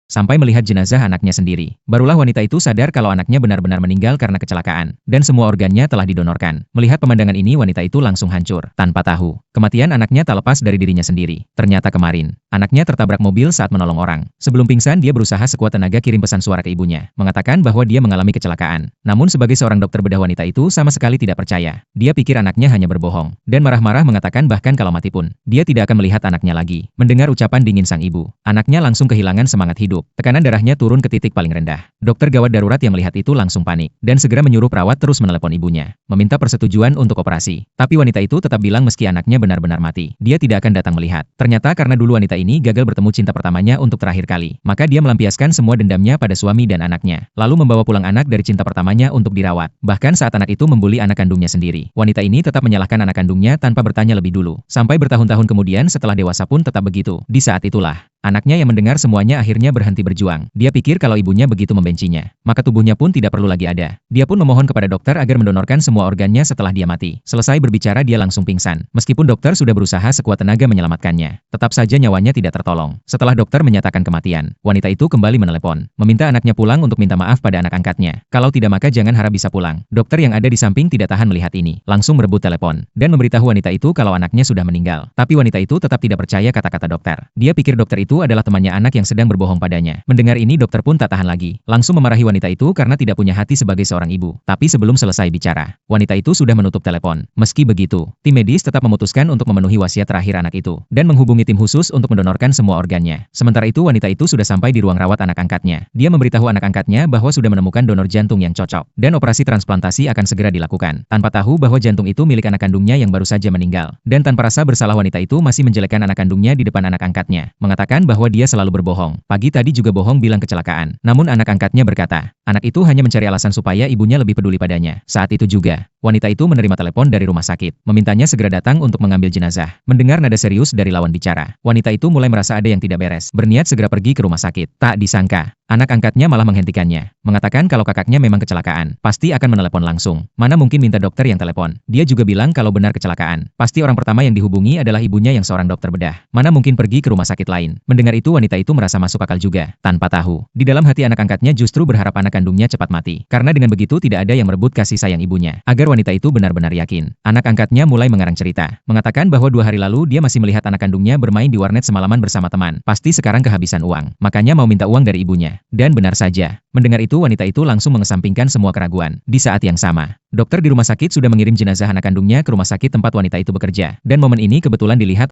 sampai melihat jenazah anaknya sendiri. Barulah wanita itu sadar kalau anaknya benar-benar meninggal karena kecelakaan, dan semua organnya telah didonorkan. Melihat pemandangan ini wanita itu langsung hancur, tanpa tahu. Kematian anaknya tak lepas dari dirinya sendiri. Ternyata kemarin, anaknya tertabrak mobil saat menolong orang. Sebelum pingsan dia berusaha sekuat tenaga kirim pesan suara ke ibunya, mengatakan bahwa dia mengalami kecelakaan. Namun sebagai seorang dokter bedah wanita itu sama sekali tidak percaya. Dia pikir anaknya hanya berbohong, dan marah-marah mengatakan bahkan kalau mati pun, dia tidak akan melihat anaknya lagi. Mendengar ucapan dingin sang ibu, anaknya langsung kehilangan semangat hidup. Tekanan darahnya turun ke titik paling rendah. Dokter gawat darurat yang melihat itu langsung panik, dan segera menyuruh perawat terus menelepon ibunya, meminta persetujuan untuk operasi. Tapi wanita itu tetap bilang meski anaknya benar-benar mati, dia tidak akan datang melihat. Ternyata karena dulu wanita ini gagal bertemu cinta pertamanya untuk terakhir kali, maka dia melampiaskan semua dendamnya pada suami dan anaknya, lalu membawa pulang anak dari cinta pertamanya untuk dirawat. Bahkan saat anak itu membuli anak kandungnya sendiri, wanita ini tetap menyalahkan anak kandungnya tanpa bertanya lebih dulu. Sampai bertahun-tahun kemudian setelah dewasa pun tetap begitu. Di saat itulah, anaknya yang mendengar semuanya akhirnya berhenti berjuang. Dia pikir kalau ibunya begitu membencinya, maka tubuhnya pun tidak perlu lagi ada. Dia pun memohon kepada dokter agar mendonorkan semua organnya setelah dia mati. Selesai berbicara dia langsung pingsan. Meskipun dokter sudah berusaha sekuat tenaga menyelamatkannya, tetap saja nyawanya tidak tertolong. Setelah dokter menyatakan kematian, wanita itu kembali menelepon, meminta anaknya pulang untuk minta maaf pada anak angkatnya. Kalau tidak maka jangan harap bisa pulang. Dokter yang ada di samping tidak tahan melihat ini, langsung merebut telepon, dan memberitahu wanita itu kalau anaknya sudah meninggal. Tapi wanita itu tetap tidak percaya kata-kata dokter. Dia pikir dokter itu adalah temannya anak yang sedang berbohong padanya. Mendengar ini dokter pun tak tahan lagi, langsung memarahi wanita itu karena tidak punya hati sebagai seorang ibu. Tapi sebelum selesai bicara, wanita itu sudah menutup telepon. Meski begitu, tim medis tetap memutuskan untuk memenuhi wasiat terakhir anak itu, dan menghubungi tim khusus untuk mendonorkan semua organnya. Sementara itu wanita itu sudah sampai di ruang rawat anak angkatnya. Dia memberitahu anak angkatnya bahwa sudah menemukan donor jantung yang cocok, dan operasi transplantasi akan segera dilakukan. Tanpa tahu bahwa jantung itu milik anak kandungnya yang baru saja meninggal. Dan tanpa rasa bersalah wanita itu masih menjelekkan anak kandungnya di depan anak angkatnya, mengatakan bahwa dia selalu berbohong. Pagi tadi juga bohong bilang kecelakaan. Namun anak angkatnya berkata, anak itu hanya mencari alasan supaya ibunya lebih peduli padanya. Saat itu juga, wanita itu menerima telepon dari rumah sakit, memintanya segera datang untuk mengambil jenazah. Mendengar nada serius dari lawan bicara, wanita itu mulai merasa ada yang tidak beres, berniat segera pergi ke rumah sakit. Tak disangka, anak angkatnya malah menghentikannya, mengatakan kalau kakaknya memang kecelakaan, pasti akan menelepon langsung. Mana mungkin minta dokter yang telepon. Dia juga bilang kalau benar kecelakaan, pasti orang pertama yang dihubungi adalah ibunya yang seorang dokter bedah. Mana mungkin pergi ke rumah sakit lain. Mendengar itu wanita itu merasa masuk akal juga, tanpa tahu. Di dalam hati anak angkatnya justru berharap anak kandungnya cepat mati, karena dengan begitu tidak ada yang merebut kasih sayang ibunya. Agar wanita itu benar-benar yakin, anak angkatnya mulai mengarang cerita, mengatakan bahwa 2 hari lalu dia masih melihat anak kandungnya bermain di warnet semalaman bersama teman. Pasti sekarang kehabisan uang, makanya mau minta uang dari ibunya. Dan benar saja, mendengar itu wanita itu langsung mengesampingkan semua keraguan. Di saat yang sama, dokter di rumah sakit sudah mengirim jenazah anak kandungnya ke rumah sakit tempat wanita itu bekerja, dan momen ini kebetulan dilihat